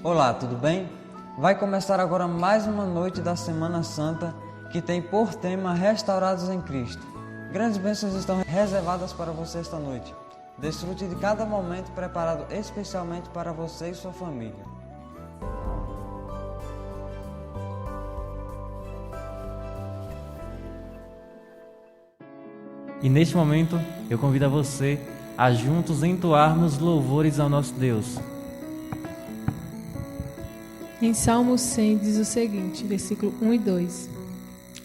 Olá, tudo bem? Vai começar agora mais uma noite da Semana Santa que tem por tema Restaurados em Cristo. Grandes bênçãos estão reservadas para você esta noite. Desfrute de cada momento preparado especialmente para você e sua família. E neste momento eu convido a você a juntos entoarmos louvores ao nosso Deus. Em Salmo 100 diz o seguinte, versículo 1 e 2: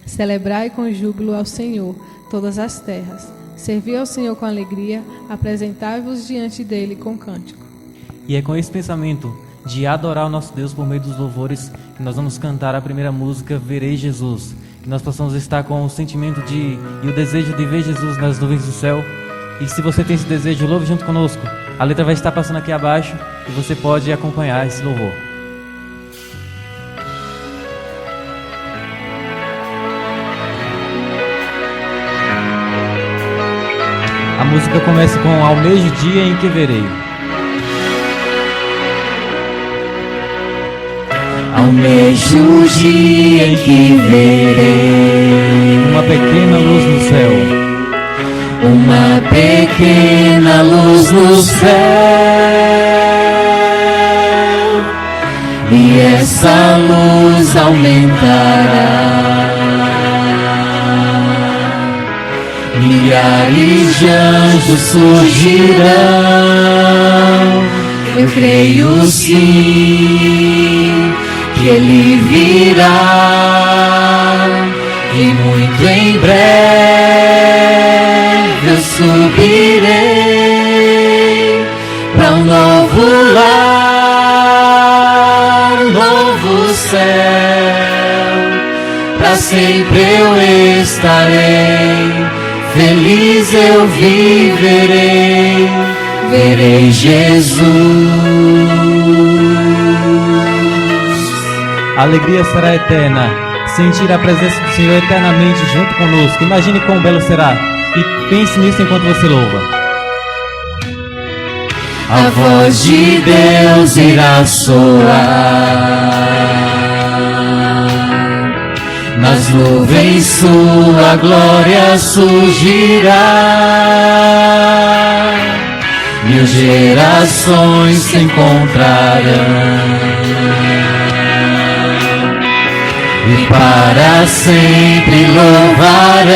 Celebrai com júbilo ao Senhor todas as terras, servi ao Senhor com alegria, apresentai-vos diante dele com cântico. E é com esse pensamento de adorar o nosso Deus por meio dos louvores que nós vamos cantar a primeira música, Verei Jesus. Que nós possamos estar com o sentimento e o desejo de ver Jesus nas nuvens do céu. E se você tem esse desejo, louve junto conosco. A letra vai estar passando aqui abaixo e você pode acompanhar esse louvor. A música começa com Ao meio-dia em que verei. Ao meio-dia em que verei Uma pequena luz no céu. uma pequena luz no céu, e essa luz aumentará. Milhares de anjos surgirão, eu creio sim que ele virá, e muito em breve eu subirei para um novo lar, novo céu, para sempre eu estarei, feliz eu viverei, verei Jesus. A alegria será eterna, sentir a presença do Senhor eternamente junto conosco. Imagine quão belo será e pense nisso enquanto você louva. A voz de Deus irá soar, nas nuvens sua glória surgirá, 1000 gerações se encontrarão, e para sempre louvarão.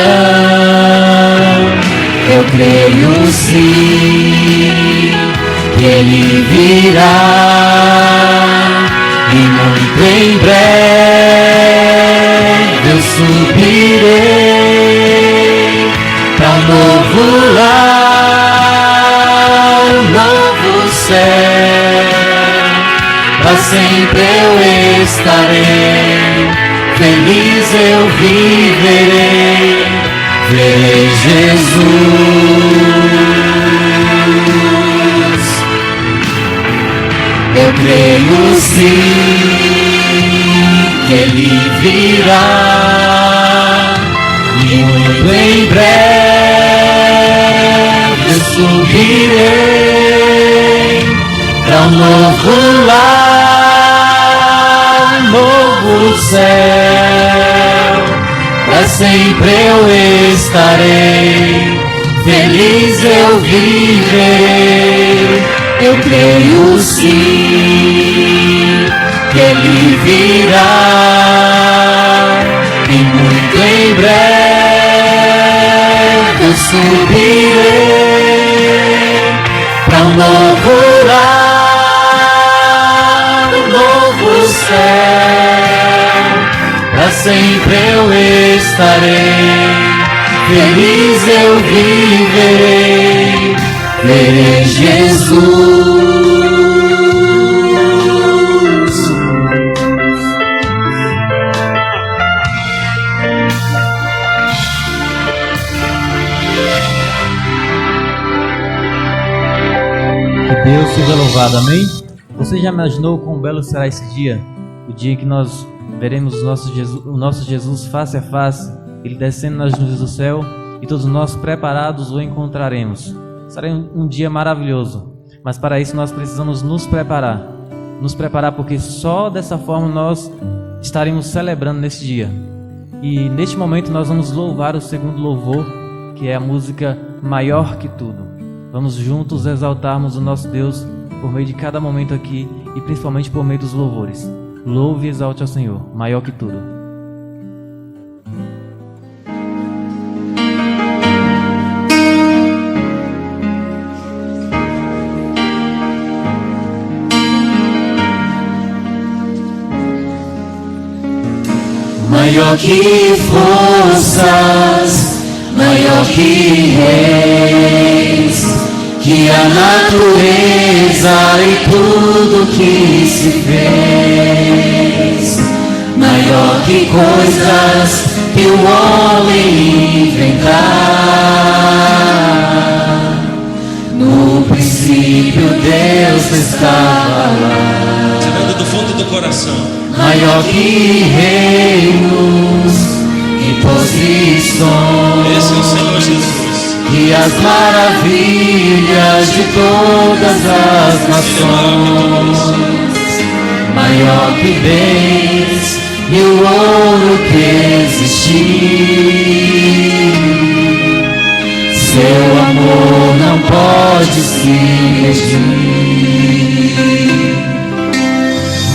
Eu creio sim que ele virá, e muito em breve eu subirei para um novo lar, novo céu, para sempre eu estarei, feliz eu viverei, verei Jesus. Eu creio sim que ele virá, e muito em breve eu subirei para um novo lar, novo céu, para sempre eu estarei, feliz eu viverei. Eu creio sim que ele virá, e muito em breve eu subirei para um novo lar, novo céu, para sempre eu estarei, feliz eu viverei, verei Jesus. Que Deus seja louvado, amém? Você já imaginou quão belo será esse dia? O dia em que nós veremos o nosso Jesus face a face, Ele descendo nas nuvens do céu, e todos nós preparados o encontraremos. Será um dia maravilhoso, mas para isso nós precisamos nos preparar. nos preparar, porque só dessa forma nós estaremos celebrando nesse dia. E neste momento nós vamos louvar o segundo louvor, que é a música Maior que Tudo. Vamos juntos exaltarmos o nosso Deus por meio de cada momento aqui e principalmente por meio dos louvores. Louve e exalte ao Senhor, maior que tudo. Maior que forças, maior que reis, que a natureza e tudo que se fez, maior que coisas que o homem inventar. No princípio Deus estava lá, tirando do fundo do coração. Maior que reinos e posições, Esse é o Senhor Jesus. E as maravilhas de todas as nações, maior que bens e o ouro que existir. Seu amor não pode se medir.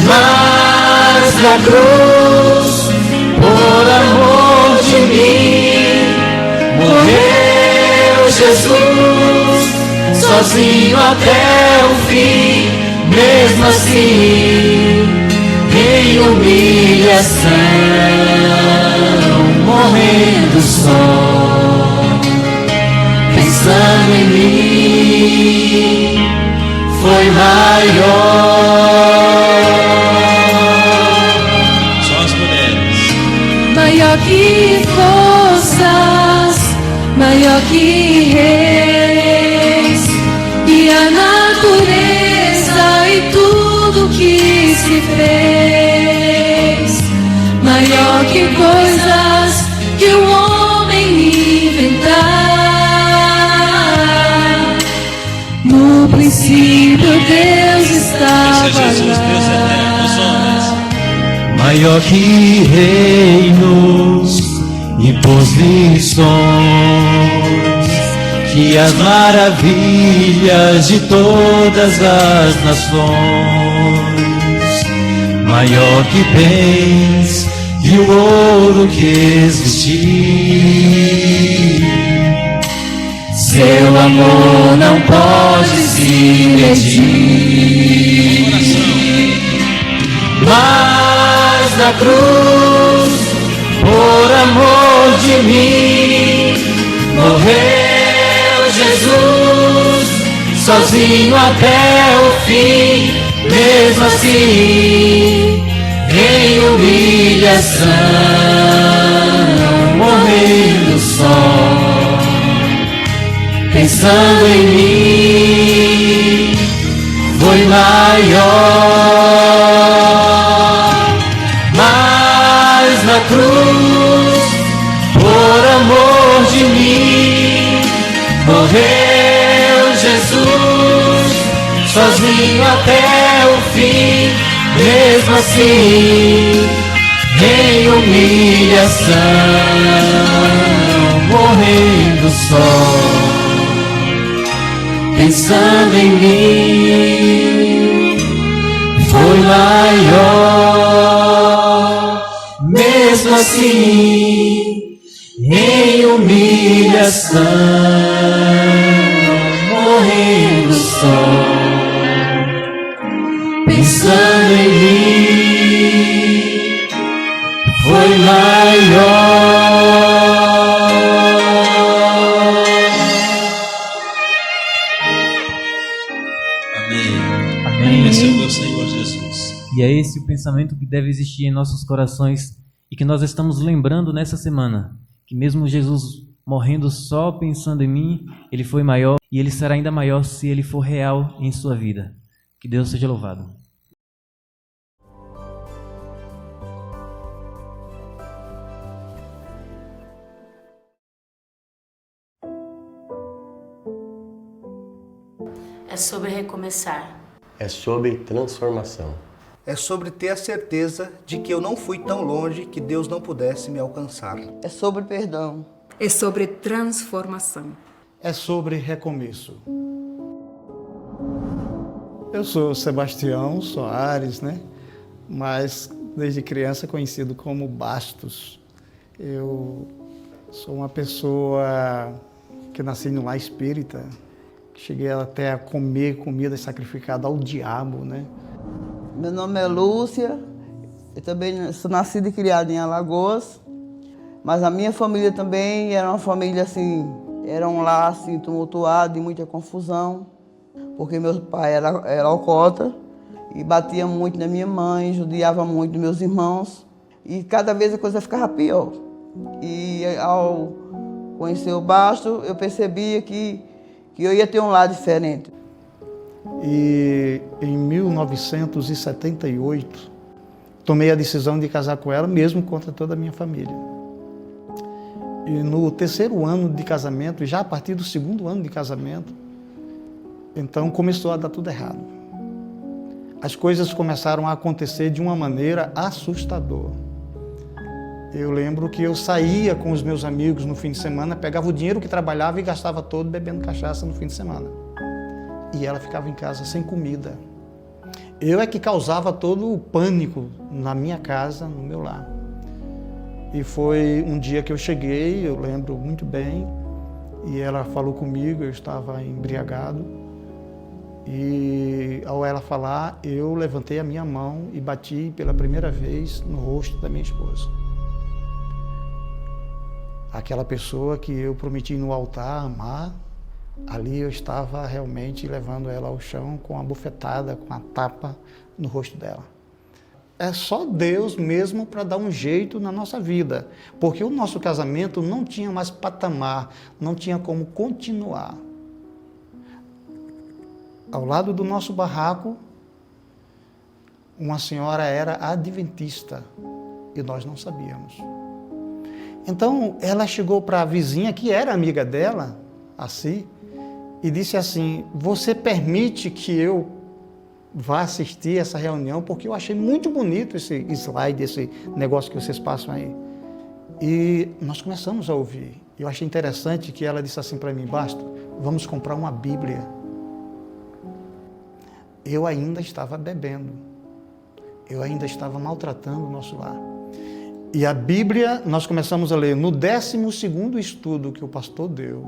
Mas na cruz, por amor de mim, morreu Jesus, sozinho até o fim. Mesmo assim, em humilhação, morrendo só, pensando em mim, foi maior. Maior que forças, maior que reis, e a natureza e tudo que se fez, maior que coisas que o homem inventar. No princípio Deus estava Esse é Jesus, lá. Deus eterno dos homens. Maior que reinos e posições, que as maravilhas de todas as nações, maior que bens e o ouro que existir. Seu amor não pode se medir. Mas na cruz, por amor de mim, morreu Jesus, sozinho até o fim. Mesmo assim, em humilhação, morrendo só, pensando em mim, foi maior. Mas na cruz, por amor de mim, morreu Jesus, sozinho até o fim. Mesmo assim, em humilhação, morrendo só, pensando em mim, foi maior. Mesmo assim, em humilhação, morrendo só, pensando em mim, foi maior. Amém. Amém. Esse é o meu Senhor Jesus. E é esse o pensamento que deve existir em nossos corações e que nós estamos lembrando nessa semana, que mesmo Jesus morrendo só pensando em mim, ele foi maior e ele será ainda maior se ele for real em sua vida. Que Deus seja louvado. É sobre recomeçar. É sobre transformação. É sobre ter a certeza de que eu não fui tão longe que Deus não pudesse me alcançar. É sobre perdão. É sobre transformação. É sobre recomeço. Eu sou Sebastião Soares, né? Mas desde criança conhecido como Bastos. Eu sou uma pessoa que nasci no lar espírita. Cheguei até a comer comida sacrificada ao diabo, né? Meu nome é Lúcia, eu também sou nascida e criada em Alagoas, mas a minha família também era uma família assim, era um lar assim, tumultuado e muita confusão, porque meu pai era alcoólatra e batia muito na minha mãe, judiava muito dos meus irmãos, e cada vez a coisa ficava pior. E ao conhecer o Basto, eu percebia que eu ia ter um lar diferente. E em 1978, tomei a decisão de casar com ela, mesmo contra toda a minha família. E no terceiro ano de casamento, já a partir do segundo ano de casamento, então começou a dar tudo errado. As coisas começaram a acontecer de uma maneira assustadora. Eu lembro que eu saía com os meus amigos no fim de semana, pegava o dinheiro que trabalhava e gastava todo bebendo cachaça no fim de semana. E ela ficava em casa sem comida. Eu é que causava todo o pânico na minha casa, no meu lar. E foi um dia que eu cheguei, eu lembro muito bem, e ela falou comigo, eu estava embriagado. E ao ela falar, eu levantei a minha mão e bati pela primeira vez no rosto da minha esposa. Aquela pessoa que eu prometi no altar amar, ali eu estava realmente levando ela ao chão com a bufetada, com a tapa no rosto dela. É só Deus mesmo para dar um jeito na nossa vida, porque o nosso casamento não tinha mais patamar, não tinha como continuar. Ao lado do nosso barraco, uma senhora era adventista e nós não sabíamos. Então ela chegou para a vizinha, que era amiga dela, assim, e disse assim: você permite que eu vá assistir essa reunião? Porque eu achei muito bonito esse slide, esse negócio que vocês passam aí. E nós começamos a ouvir. Eu achei interessante que ela disse assim para mim: Basto, vamos comprar uma Bíblia. Eu ainda estava bebendo. Eu ainda estava maltratando o nosso lar. E a Bíblia, nós começamos a ler no 12º estudo que o pastor deu,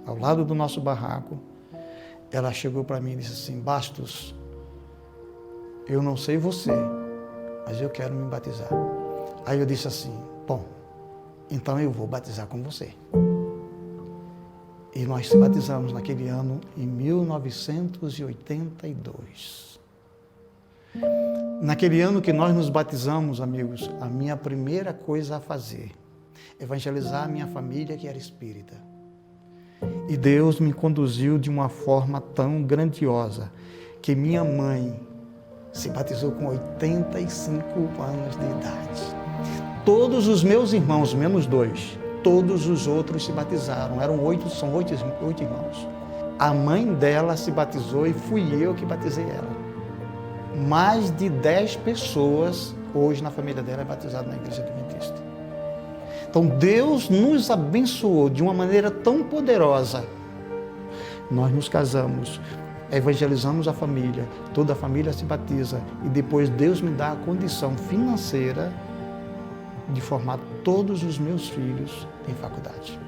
ao lado do nosso barraco. Ela chegou para mim e disse assim: Bastos, eu não sei você, mas eu quero me batizar. Aí eu disse assim: bom, então eu vou batizar com você. E nós se batizamos naquele ano, em 1982. Naquele ano que nós nos batizamos, amigos, a minha primeira coisa a fazer, evangelizar a minha família que era espírita. E Deus me conduziu de uma forma tão grandiosa que minha mãe se batizou com 85 anos de idade. Todos os meus irmãos, menos 2, todos os outros se batizaram. São oito irmãos. A mãe dela se batizou e fui eu que batizei ela. Mais de 10 pessoas hoje na família dela é batizada na Igreja Adventista. Então Deus nos abençoou de uma maneira tão poderosa. Nós nos casamos, evangelizamos a família, toda a família se batiza e depois Deus me dá a condição financeira de formar todos os meus filhos em faculdade.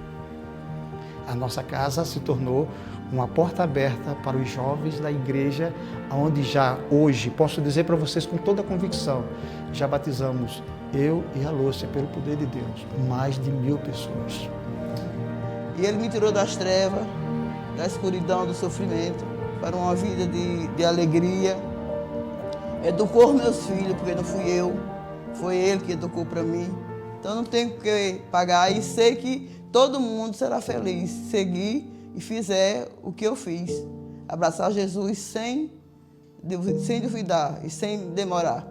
A nossa casa se tornou uma porta aberta para os jovens da igreja, onde já hoje, posso dizer para vocês com toda a convicção, já batizamos, eu e a Lúcia, pelo poder de Deus, mais de 1000 pessoas. E Ele me tirou das trevas, da escuridão, do sofrimento, para uma vida de alegria. Educou meus filhos, porque não fui eu, foi Ele que educou para mim. Então não tenho que pagar e sei que todo mundo será feliz se seguir e fizer o que eu fiz. Abraçar Jesus sem duvidar e sem demorar.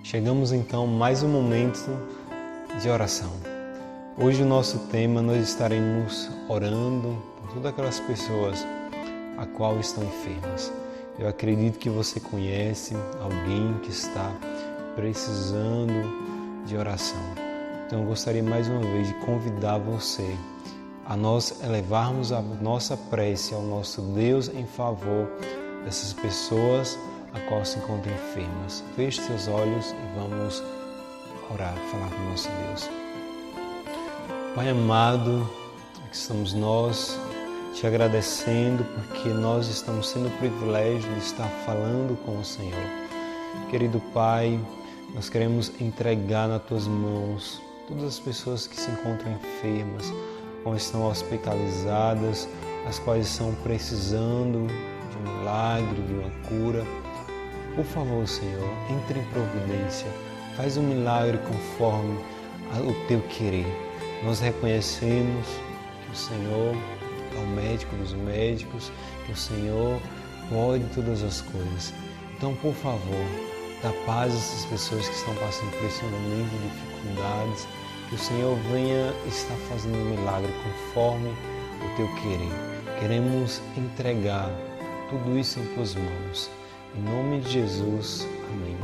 Chegamos então a mais um momento de oração. Hoje o nosso tema, nós estaremos orando por todas aquelas pessoas a qual estão enfermas. Eu acredito que você conhece alguém que está precisando de oração. Então eu gostaria mais uma vez de convidar você a nós elevarmos a nossa prece ao nosso Deus em favor dessas pessoas a qual se encontram enfermas. Feche seus olhos e vamos orar, falar com o nosso Deus. Pai amado, aqui estamos nós te agradecendo porque nós estamos tendo o privilégio de estar falando com o Senhor. Querido Pai, nós queremos entregar nas tuas mãos todas as pessoas que se encontram enfermas, ou estão hospitalizadas, as quais estão precisando de um milagre, de uma cura. Por favor, Senhor, entre em providência, faz um milagre conforme o teu querer. Nós reconhecemos que o Senhor é o médico dos médicos, que o Senhor pode todas as coisas. Então, por favor, dá paz a essas pessoas que estão passando por esse momento de dificuldades, que o Senhor venha estar fazendo um milagre conforme o teu querer. Queremos entregar tudo isso em tuas mãos. Em nome de Jesus, amém.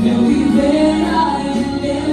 Meu viver a Ele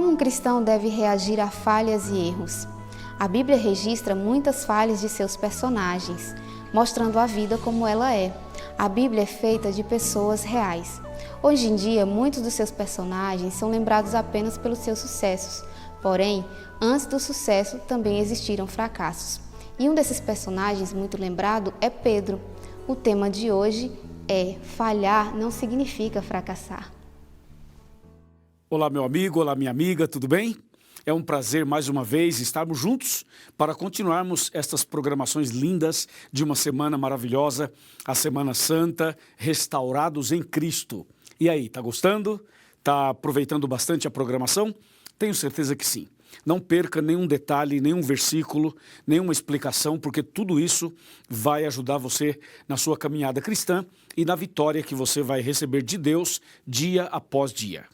Como um cristão deve reagir a falhas e erros? A Bíblia registra muitas falhas de seus personagens, mostrando a vida como ela é. A Bíblia é feita de pessoas reais. Hoje em dia, muitos dos seus personagens são lembrados apenas pelos seus sucessos. Porém, antes do sucesso também existiram fracassos. E um desses personagens muito lembrado é Pedro. O tema de hoje é: falhar não significa fracassar. Olá, meu amigo, olá, minha amiga, tudo bem? É um prazer mais uma vez estarmos juntos para continuarmos estas programações lindas de uma semana maravilhosa, a Semana Santa, restaurados em Cristo. E aí, tá gostando? Tá aproveitando bastante a programação? Tenho certeza que sim. Não perca nenhum detalhe, nenhum versículo, nenhuma explicação, porque tudo isso vai ajudar você na sua caminhada cristã e na vitória que você vai receber de Deus dia após dia.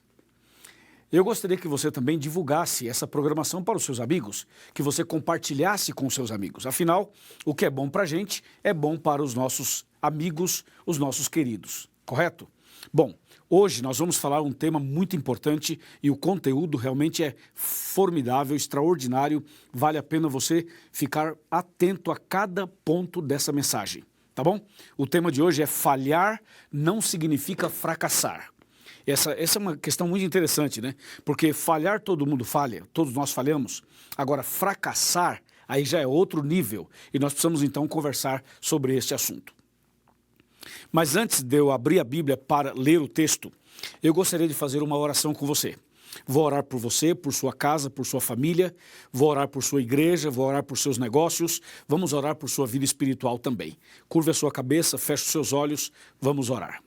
Eu gostaria que você também divulgasse essa programação para os seus amigos, que você compartilhasse com os seus amigos. Afinal, o que é bom para a gente é bom para os nossos amigos, os nossos queridos, correto? Bom, hoje nós vamos falar um tema muito importante e o conteúdo realmente é formidável, extraordinário. Vale a pena você ficar atento a cada ponto dessa mensagem, tá bom? O tema de hoje é: falhar não significa fracassar. Essa é uma questão muito interessante, né? Porque falhar, todo mundo falha, todos nós falhamos. Agora, fracassar, aí já é outro nível. E nós precisamos, então, conversar sobre este assunto. Mas antes de eu abrir a Bíblia para ler o texto, eu gostaria de fazer uma oração com você. Vou orar por você, por sua casa, por sua família, vou orar por sua igreja, vou orar por seus negócios, vamos orar por sua vida espiritual também. Curve a sua cabeça, feche os seus olhos, vamos orar.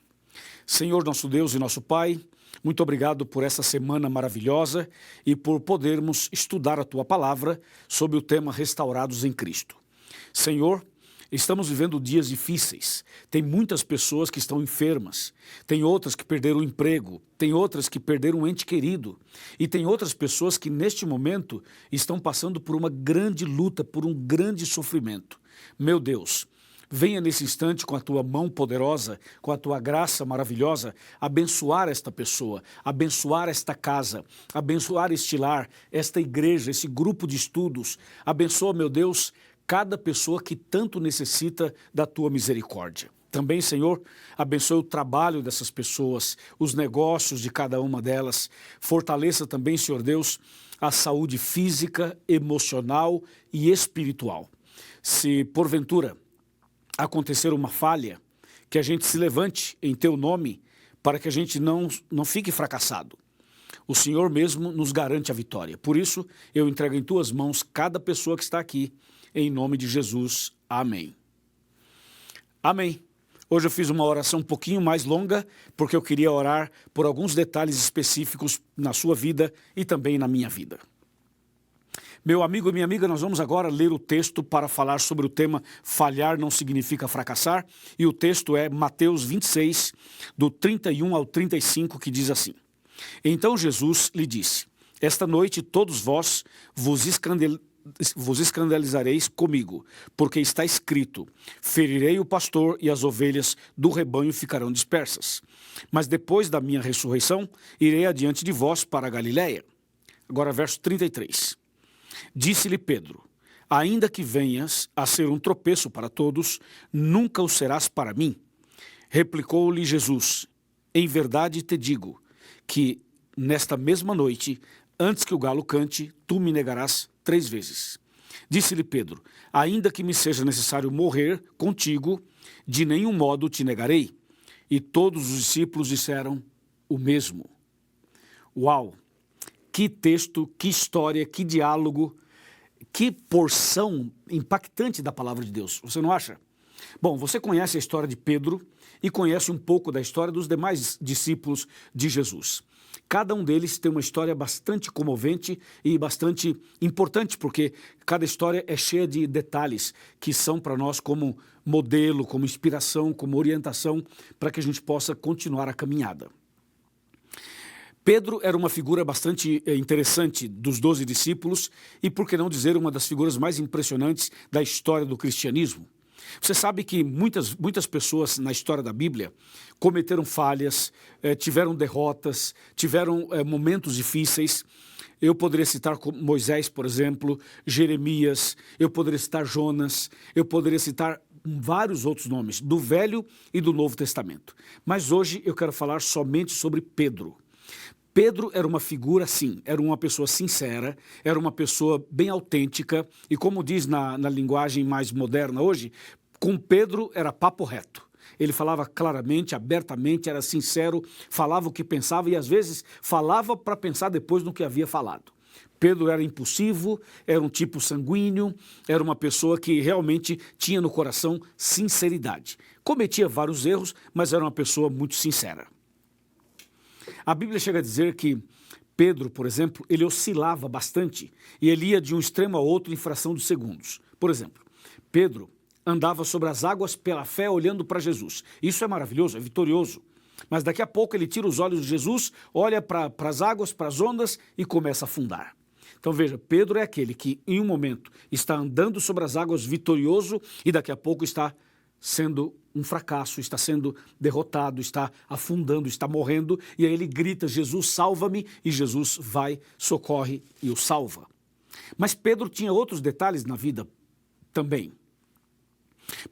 Senhor, nosso Deus e nosso Pai, muito obrigado por essa semana maravilhosa e por podermos estudar a Tua Palavra sobre o tema Restaurados em Cristo. Senhor, estamos vivendo dias difíceis. Tem muitas pessoas que estão enfermas, tem outras que perderam o emprego, tem outras que perderam um ente querido e tem outras pessoas que neste momento estão passando por uma grande luta, por um grande sofrimento. Meu Deus, venha nesse instante com a Tua mão poderosa, com a Tua graça maravilhosa, abençoar esta pessoa, abençoar esta casa, abençoar este lar, esta igreja, esse grupo de estudos. Abençoa, meu Deus, cada pessoa que tanto necessita da Tua misericórdia. Também, Senhor, abençoe o trabalho dessas pessoas, os negócios de cada uma delas. Fortaleça também, Senhor Deus, a saúde física, emocional e espiritual. Se, porventura, acontecer uma falha, que a gente se levante em Teu nome para que a gente não fique fracassado. O Senhor mesmo nos garante a vitória. Por isso, eu entrego em Tuas mãos cada pessoa que está aqui, em nome de Jesus. Amém. Amém. Hoje eu fiz uma oração um pouquinho mais longa, porque eu queria orar por alguns detalhes específicos na sua vida e também na minha vida. Meu amigo e minha amiga, nós vamos agora ler o texto para falar sobre o tema falhar não significa fracassar. E o texto é Mateus 26, do 31 ao 35, que diz assim: Então Jesus lhe disse: Esta noite todos vós vos escandalizareis comigo, porque está escrito: ferirei o pastor e as ovelhas do rebanho ficarão dispersas. Mas depois da minha ressurreição, irei adiante de vós para a Galiléia. Agora verso 33. Disse-lhe Pedro: ainda que venhas a ser um tropeço para todos, nunca o serás para mim. Replicou-lhe Jesus: em verdade te digo que nesta mesma noite, antes que o galo cante, tu me negarás 3 vezes. Disse-lhe Pedro: ainda que me seja necessário morrer contigo, de nenhum modo te negarei. E todos os discípulos disseram o mesmo. Uau! Que texto, que história, que diálogo, que porção impactante da palavra de Deus, você não acha? Bom, você conhece a história de Pedro e conhece um pouco da história dos demais discípulos de Jesus. Cada um deles tem uma história bastante comovente e bastante importante, porque cada história é cheia de detalhes que são para nós como modelo, como inspiração, como orientação, para que a gente possa continuar a caminhada. Pedro era uma figura bastante interessante dos 12 discípulos e, por que não dizer, uma das figuras mais impressionantes da história do cristianismo. Você sabe que muitas pessoas na história da Bíblia cometeram falhas, tiveram derrotas, tiveram momentos difíceis. Eu poderia citar Moisés, por exemplo, Jeremias, eu poderia citar Jonas, eu poderia citar vários outros nomes, do Velho e do Novo Testamento. Mas hoje eu quero falar somente sobre Pedro. Pedro era uma figura, sim, era uma pessoa sincera, era uma pessoa bem autêntica, e como diz na linguagem mais moderna hoje, com Pedro era papo reto. Ele falava claramente, abertamente, era sincero, falava o que pensava e às vezes falava para pensar depois no que havia falado. Pedro era impulsivo, era um tipo sanguíneo, era uma pessoa que realmente tinha no coração sinceridade. Cometia vários erros, mas era uma pessoa muito sincera. A Bíblia chega a dizer que Pedro, por exemplo, ele oscilava bastante e ele ia de um extremo a outro em fração de segundos. Por exemplo, Pedro andava sobre as águas pela fé olhando para Jesus. Isso é maravilhoso, é vitorioso. Mas daqui a pouco ele tira os olhos de Jesus, olha para as águas, para as ondas e começa a afundar. Então veja, Pedro é aquele que em um momento está andando sobre as águas vitorioso e daqui a pouco está sendo um fracasso, está sendo derrotado, está afundando, está morrendo, e aí ele grita, Jesus, salva-me, e Jesus vai, socorre e o salva. Mas Pedro tinha outros detalhes na vida também.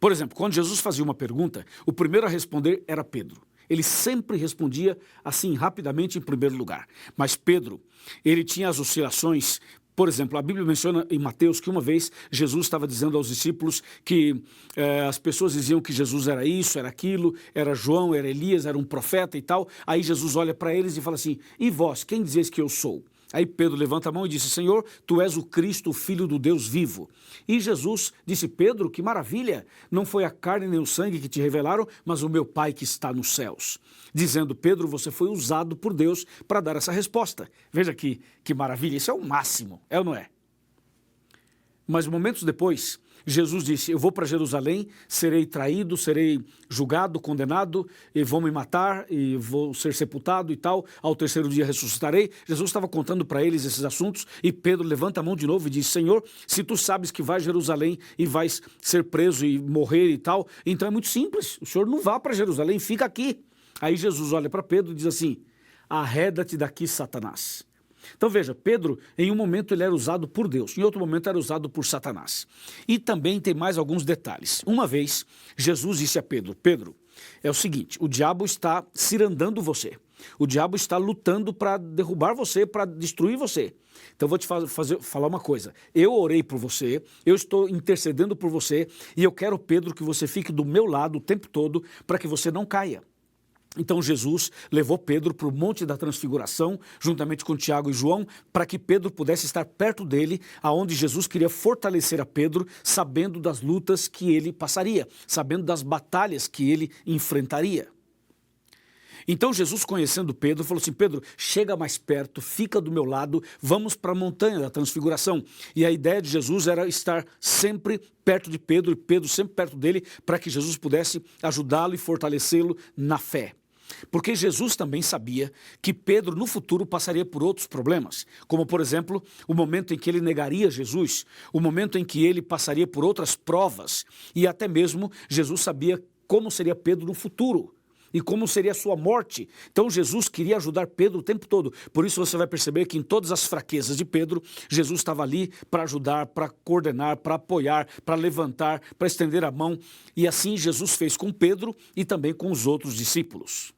Por exemplo, quando Jesus fazia uma pergunta, o primeiro a responder era Pedro. Ele sempre respondia assim, rapidamente, em primeiro lugar. Mas Pedro, ele tinha as oscilações. Por exemplo, a Bíblia menciona em Mateus que uma vez Jesus estava dizendo aos discípulos que as pessoas diziam que Jesus era isso, era aquilo, era João, era Elias, era um profeta e tal. Aí Jesus olha para eles e fala assim, e vós, quem dizeis que eu sou? Aí Pedro levanta a mão e disse, Senhor, tu és o Cristo, o Filho do Deus vivo. E Jesus disse, Pedro, que maravilha, não foi a carne nem o sangue que te revelaram, mas o meu Pai que está nos céus. Dizendo, Pedro, você foi usado por Deus para dar essa resposta. Veja que maravilha, isso é o máximo, é ou não é? Mas momentos depois, Jesus disse, eu vou para Jerusalém, serei traído, serei julgado, condenado, e vão me matar, e vou ser sepultado e tal, ao terceiro dia ressuscitarei. Jesus estava contando para eles esses assuntos, e Pedro levanta a mão de novo e diz, Senhor, se tu sabes que vais a Jerusalém e vais ser preso e morrer e tal, então é muito simples, o Senhor não vá para Jerusalém, fica aqui. Aí Jesus olha para Pedro e diz assim, arreda-te daqui, Satanás. Então veja, Pedro, em um momento ele era usado por Deus, em outro momento era usado por Satanás. E também tem mais alguns detalhes. Uma vez, Jesus disse a Pedro, Pedro, é o seguinte, o diabo está cirandando você. O diabo está lutando para derrubar você, para destruir você. Então eu vou te falar uma coisa, eu orei por você, eu estou intercedendo por você e eu quero, Pedro, que você fique do meu lado o tempo todo para que você não caia. Então Jesus levou Pedro para o Monte da Transfiguração, juntamente com Tiago e João, para que Pedro pudesse estar perto dele, aonde Jesus queria fortalecer a Pedro, sabendo das lutas que ele passaria, sabendo das batalhas que ele enfrentaria. Então Jesus, conhecendo Pedro, falou assim, Pedro, chega mais perto, fica do meu lado, vamos para a Montanha da Transfiguração. E a ideia de Jesus era estar sempre perto de Pedro, e Pedro sempre perto dele, para que Jesus pudesse ajudá-lo e fortalecê-lo na fé. Porque Jesus também sabia que Pedro no futuro passaria por outros problemas, como por exemplo, o momento em que ele negaria Jesus, o momento em que ele passaria por outras provas, e até mesmo Jesus sabia como seria Pedro no futuro e como seria a sua morte. Então Jesus queria ajudar Pedro o tempo todo. Por isso você vai perceber que em todas as fraquezas de Pedro, Jesus estava ali para ajudar, para coordenar, para apoiar, para levantar, para estender a mão. E assim Jesus fez com Pedro e também com os outros discípulos.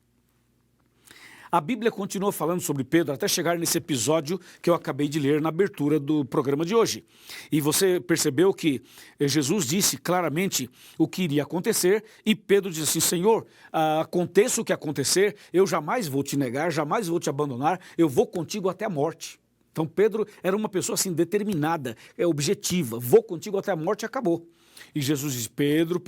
A Bíblia continua falando sobre Pedro até chegar nesse episódio que eu acabei de ler na abertura do programa de hoje. E você percebeu que Jesus disse claramente o que iria acontecer e Pedro disse assim, Senhor, aconteça o que acontecer, eu jamais vou te negar, jamais vou te abandonar, eu vou contigo até a morte. Então Pedro era uma pessoa assim determinada, objetiva, vou contigo até a morte e acabou. E Jesus disse, Pedro,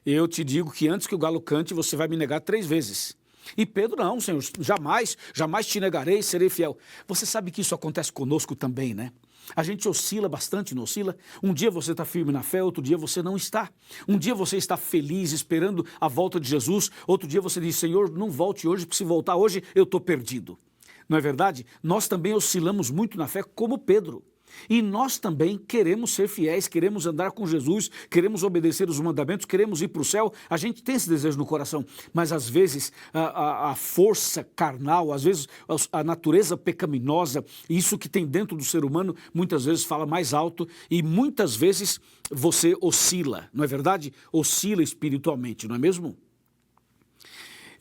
eu te digo que antes que o galo cante você vai me negar 3 vezes. E Pedro, não, Senhor, jamais te negarei, serei fiel. Você sabe que isso acontece conosco também, né? A gente oscila bastante, não oscila? Um dia você está firme na fé, outro dia você não está. Um dia você está feliz, esperando a volta de Jesus, outro dia você diz, Senhor, não volte hoje, porque se voltar hoje eu estou perdido. Não é verdade? Nós também oscilamos muito na fé como Pedro. E nós também queremos ser fiéis, queremos andar com Jesus, queremos obedecer os mandamentos, queremos ir para o céu. A gente tem esse desejo no coração, mas às vezes a força carnal, às vezes a natureza pecaminosa, isso que tem dentro do ser humano, muitas vezes fala mais alto e muitas vezes você oscila, não é verdade? Oscila espiritualmente, não é mesmo?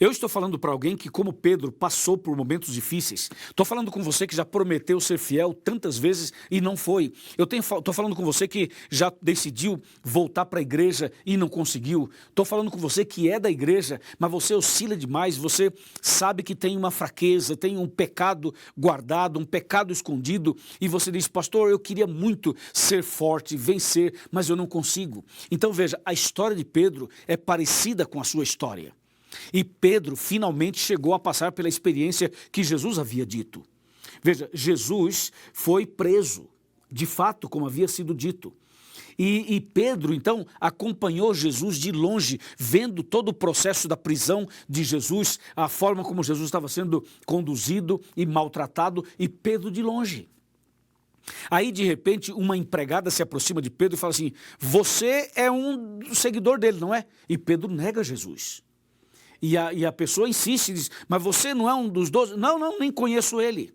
Eu estou falando para alguém que, como Pedro, passou por momentos difíceis. Estou falando com você que já prometeu ser fiel tantas vezes e não foi. Estou falando com você que já decidiu voltar para a igreja e não conseguiu. Estou falando com você que é da igreja, mas você oscila demais, você sabe que tem uma fraqueza, tem um pecado guardado, um pecado escondido, e você diz, pastor, eu queria muito ser forte, vencer, mas eu não consigo. Então veja, a história de Pedro é parecida com a sua história. E Pedro finalmente chegou a passar pela experiência que Jesus havia dito. Veja, Jesus foi preso, de fato, como havia sido dito. E Pedro, então, acompanhou Jesus de longe, vendo todo o processo da prisão de Jesus, a forma como Jesus estava sendo conduzido e maltratado, e Pedro de longe. Aí, de repente, uma empregada se aproxima de Pedro e fala assim, você é um seguidor dele, não é? E Pedro nega Jesus. E a pessoa insiste e diz, mas você não é um dos 12? Não, nem conheço ele.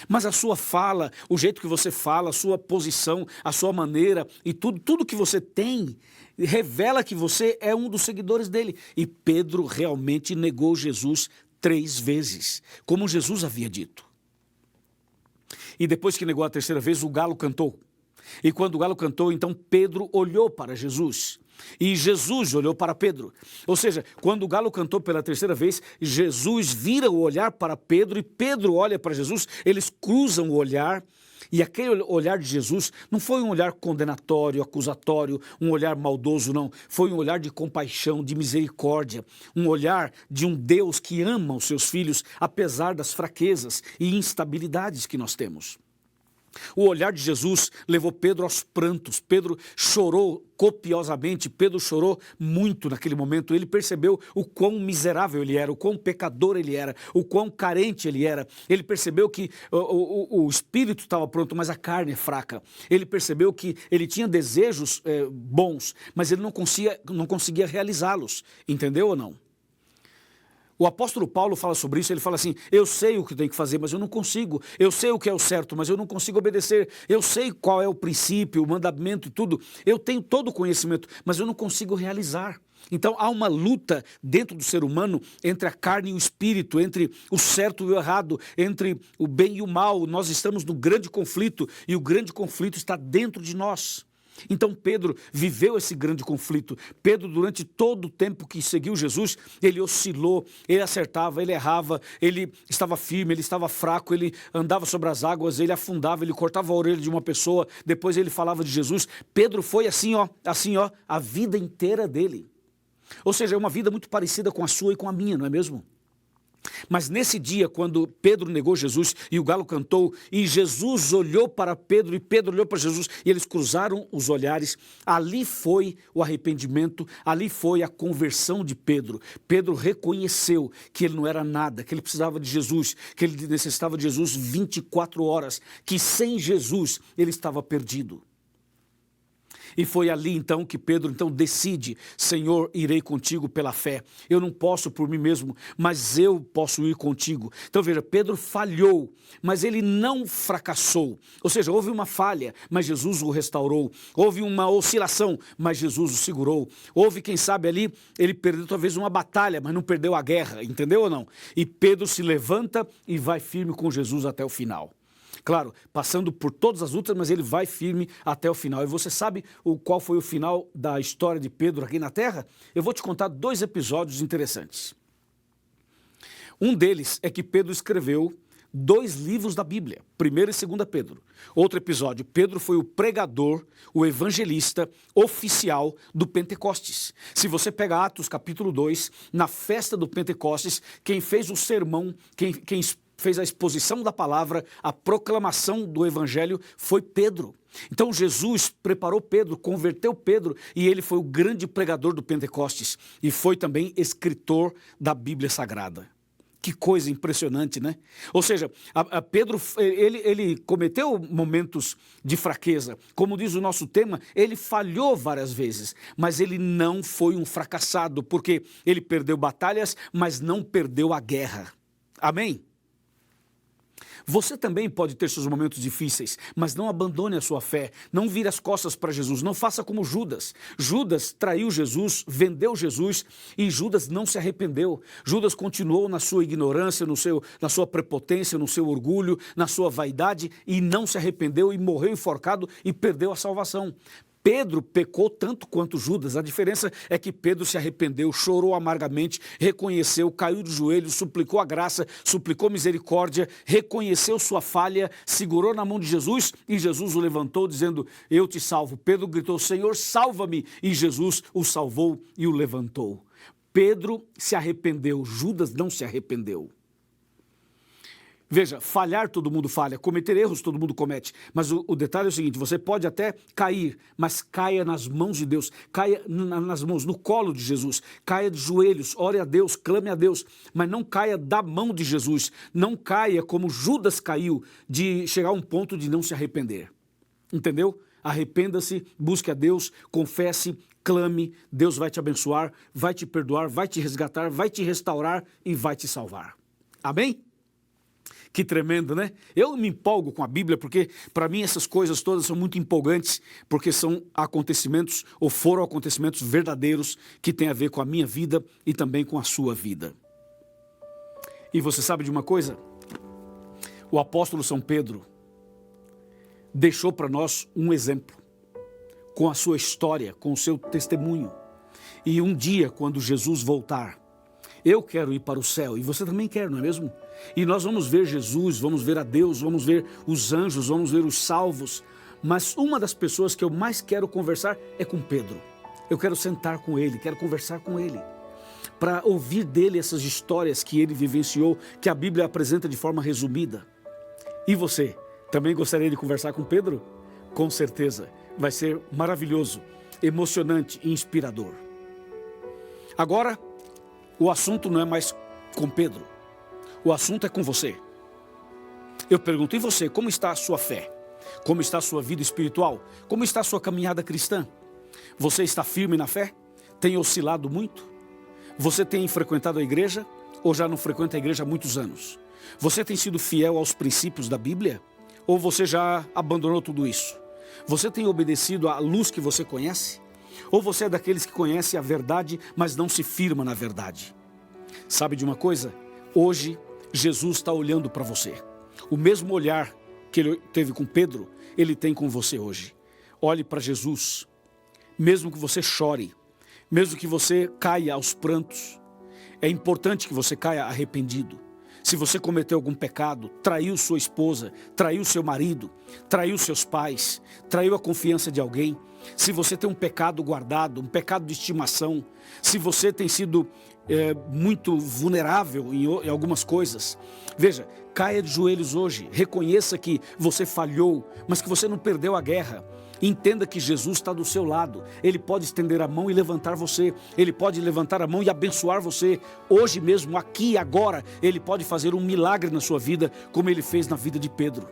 Mas a sua fala, o jeito que você fala, a sua posição, a sua maneira e tudo que você tem, revela que você é um dos seguidores dele. E Pedro realmente negou Jesus 3 vezes, como Jesus havia dito. E depois que negou a 3ª vez, o galo cantou. E quando o galo cantou, então Pedro olhou para Jesus. E Jesus olhou para Pedro. Ou seja, quando o galo cantou pela 3ª vez, Jesus vira o olhar para Pedro e Pedro olha para Jesus, eles cruzam o olhar. E aquele olhar de Jesus não foi um olhar condenatório, acusatório, um olhar maldoso, não. Foi um olhar de compaixão, de misericórdia, um olhar de um Deus que ama os seus filhos, apesar das fraquezas e instabilidades que nós temos. O olhar de Jesus levou Pedro aos prantos. Pedro chorou copiosamente, Pedro chorou muito naquele momento. Ele percebeu o quão miserável ele era, o quão pecador ele era, o quão carente ele era. Ele percebeu que o espírito estava pronto, mas a carne é fraca. Ele percebeu que ele tinha desejos bons, mas ele não conseguia realizá-los. Entendeu ou não? O apóstolo Paulo fala sobre isso, ele fala assim, eu sei o que tenho que fazer, mas eu não consigo. Eu sei o que é o certo, mas eu não consigo obedecer. Eu sei qual é o princípio, o mandamento e tudo. Eu tenho todo o conhecimento, mas eu não consigo realizar. Então há uma luta dentro do ser humano entre a carne e o espírito, entre o certo e o errado, entre o bem e o mal. Nós estamos no grande conflito e o grande conflito está dentro de nós. Então Pedro viveu esse grande conflito. Pedro, durante todo o tempo que seguiu Jesus, ele oscilou, ele acertava, ele errava, ele estava firme, ele estava fraco, ele andava sobre as águas, ele afundava, ele cortava a orelha de uma pessoa, depois ele falava de Jesus. Pedro foi assim, a vida inteira dele. Ou seja, é uma vida muito parecida com a sua e com a minha, não é mesmo? Mas nesse dia, quando Pedro negou Jesus e o galo cantou, e Jesus olhou para Pedro e Pedro olhou para Jesus e eles cruzaram os olhares, ali foi o arrependimento, ali foi a conversão de Pedro. Pedro reconheceu que ele não era nada, que ele precisava de Jesus, que ele necessitava de Jesus 24 horas, que sem Jesus ele estava perdido. E foi ali então que Pedro decide, Senhor, irei contigo pela fé. Eu não posso por mim mesmo, mas eu posso ir contigo. Então veja, Pedro falhou, mas ele não fracassou. Ou seja, houve uma falha, mas Jesus o restaurou. Houve uma oscilação, mas Jesus o segurou. Houve, quem sabe ali, ele perdeu talvez uma batalha, mas não perdeu a guerra, entendeu ou não? E Pedro se levanta e vai firme com Jesus até o final. Claro, passando por todas as lutas, mas ele vai firme até o final. E você sabe qual foi o final da história de Pedro aqui na Terra? Eu vou te contar 2 episódios interessantes. Um deles é que Pedro escreveu 2 livros da Bíblia, 1º e 2º Pedro. Outro episódio, Pedro foi o pregador, o evangelista oficial do Pentecostes. Se você pega Atos capítulo 2, na festa do Pentecostes, quem fez o sermão, quem fez a exposição da palavra, a proclamação do evangelho foi Pedro. Então Jesus preparou Pedro, converteu Pedro e ele foi o grande pregador do Pentecostes e foi também escritor da Bíblia Sagrada. Que coisa impressionante, né? Ou seja, Pedro, ele cometeu momentos de fraqueza. Como diz o nosso tema, ele falhou várias vezes, mas ele não foi um fracassado, porque ele perdeu batalhas, mas não perdeu a guerra. Amém? Você também pode ter seus momentos difíceis, mas não abandone a sua fé, não vire as costas para Jesus, não faça como Judas. Judas traiu Jesus, vendeu Jesus e Judas não se arrependeu. Judas continuou na sua ignorância, na sua prepotência, no seu orgulho, na sua vaidade e não se arrependeu e morreu enforcado e perdeu a salvação. Pedro pecou tanto quanto Judas, a diferença é que Pedro se arrependeu, chorou amargamente, reconheceu, caiu de joelhos, suplicou a graça, suplicou misericórdia, reconheceu sua falha, segurou na mão de Jesus e Jesus o levantou dizendo, eu te salvo. Pedro gritou, Senhor, salva-me, e Jesus o salvou e o levantou. Pedro se arrependeu, Judas não se arrependeu. Veja, falhar todo mundo falha, cometer erros todo mundo comete, mas o detalhe é o seguinte, você pode até cair, mas caia nas mãos de Deus, caia nas mãos, no colo de Jesus, caia de joelhos, ore a Deus, clame a Deus, mas não caia da mão de Jesus, não caia como Judas caiu, de chegar a um ponto de não se arrepender, entendeu? Arrependa-se, busque a Deus, confesse, clame, Deus vai te abençoar, vai te perdoar, vai te resgatar, vai te restaurar e vai te salvar. Amém? Que tremendo, né? Eu me empolgo com a Bíblia porque, para mim, essas coisas todas são muito empolgantes, porque são acontecimentos, ou foram acontecimentos verdadeiros, que têm a ver com a minha vida e também com a sua vida. E você sabe de uma coisa? O apóstolo São Pedro deixou para nós um exemplo, com a sua história, com o seu testemunho. E um dia, quando Jesus voltar, eu quero ir para o céu e você também quer, não é mesmo? E nós vamos ver Jesus, vamos ver a Deus, vamos ver os anjos, vamos ver os salvos. Mas uma das pessoas que eu mais quero conversar é com Pedro. Eu quero sentar com ele, quero conversar com ele, para ouvir dele essas histórias que ele vivenciou, que a Bíblia apresenta de forma resumida. E você, também gostaria de conversar com Pedro? Com certeza, vai ser maravilhoso, emocionante e inspirador. Agora, o assunto não é mais com Pedro, o assunto é com você. Eu pergunto, e você, como está a sua fé? Como está a sua vida espiritual? Como está a sua caminhada cristã? Você está firme na fé? Tem oscilado muito? Você tem frequentado a igreja ou já não frequenta a igreja há muitos anos? Você tem sido fiel aos princípios da Bíblia? Ou você já abandonou tudo isso? Você tem obedecido à luz que você conhece? Ou você é daqueles que conhece a verdade, mas não se firma na verdade? Sabe de uma coisa? Hoje, Jesus está olhando para você. O mesmo olhar que ele teve com Pedro, ele tem com você hoje. Olhe para Jesus. Mesmo que você chore, mesmo que você caia aos prantos, é importante que você caia arrependido. Se você cometeu algum pecado, traiu sua esposa, traiu seu marido, traiu seus pais, traiu a confiança de alguém, se você tem um pecado guardado, um pecado de estimação, se você tem sido muito vulnerável em algumas coisas, veja, caia de joelhos hoje, reconheça que você falhou, mas que você não perdeu a guerra. Entenda que Jesus está do seu lado, Ele pode estender a mão e levantar você, Ele pode levantar a mão e abençoar você, hoje mesmo, aqui e agora, Ele pode fazer um milagre na sua vida, como Ele fez na vida de Pedro.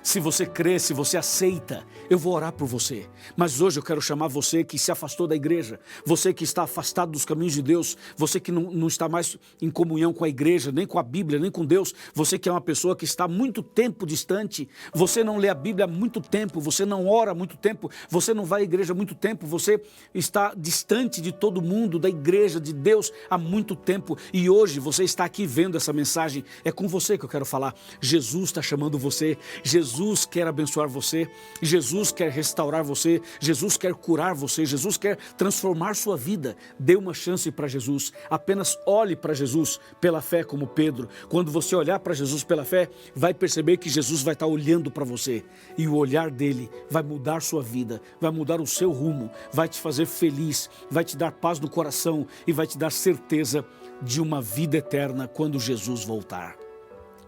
Se você crê, se você aceita, eu vou orar por você. Mas hoje eu quero chamar você que se afastou da igreja, você que está afastado dos caminhos de Deus, você que não está mais em comunhão com a igreja, nem com a Bíblia, nem com Deus, você que é uma pessoa que está há muito tempo distante, você não lê a Bíblia há muito tempo, você não ora há muito tempo, você não vai à igreja há muito tempo, você está distante de todo mundo, da igreja, de Deus há muito tempo, e hoje você está aqui vendo essa mensagem, é com você que eu quero falar. Jesus está chamando você, Jesus quer abençoar você, Jesus quer restaurar você, Jesus quer curar você, Jesus quer transformar sua vida. Dê uma chance para Jesus, apenas olhe para Jesus pela fé como Pedro. Quando você olhar para Jesus pela fé, vai perceber que Jesus vai estar olhando para você e o olhar dele vai mudar sua vida, vai mudar o seu rumo, vai te fazer feliz, vai te dar paz no coração e vai te dar certeza de uma vida eterna quando Jesus voltar.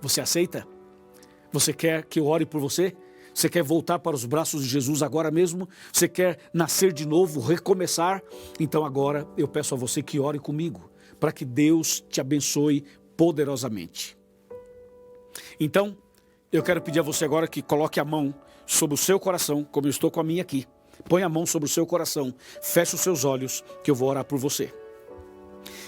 Você aceita? Você quer que eu ore por você? Você quer voltar para os braços de Jesus agora mesmo? Você quer nascer de novo, recomeçar? Então agora eu peço a você que ore comigo, para que Deus te abençoe poderosamente. Então, eu quero pedir a você agora que coloque a mão sobre o seu coração, como eu estou com a minha aqui. Põe a mão sobre o seu coração, feche os seus olhos, que eu vou orar por você.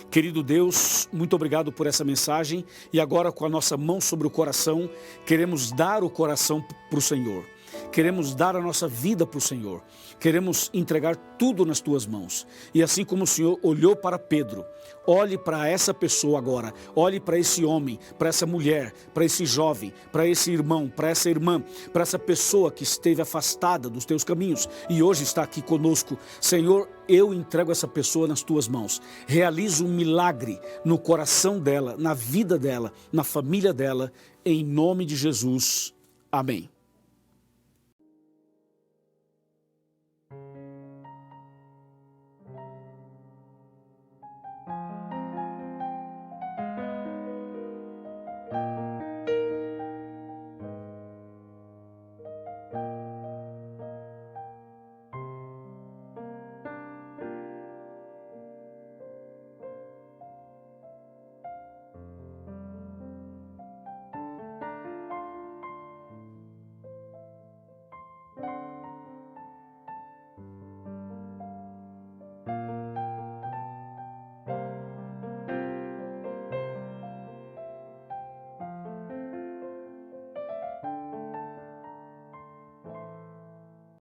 Querido Deus, muito obrigado por essa mensagem. E agora, com a nossa mão sobre o coração, queremos dar o coração para o Senhor. Queremos dar a nossa vida para o Senhor. Queremos entregar tudo nas tuas mãos. E assim como o Senhor olhou para Pedro, olhe para essa pessoa agora. Olhe para esse homem, para essa mulher, para esse jovem, para esse irmão, para essa irmã, para essa pessoa que esteve afastada dos teus caminhos e hoje está aqui conosco. Senhor, eu entrego essa pessoa nas tuas mãos. Realiza um milagre no coração dela, na vida dela, na família dela, em nome de Jesus. Amém.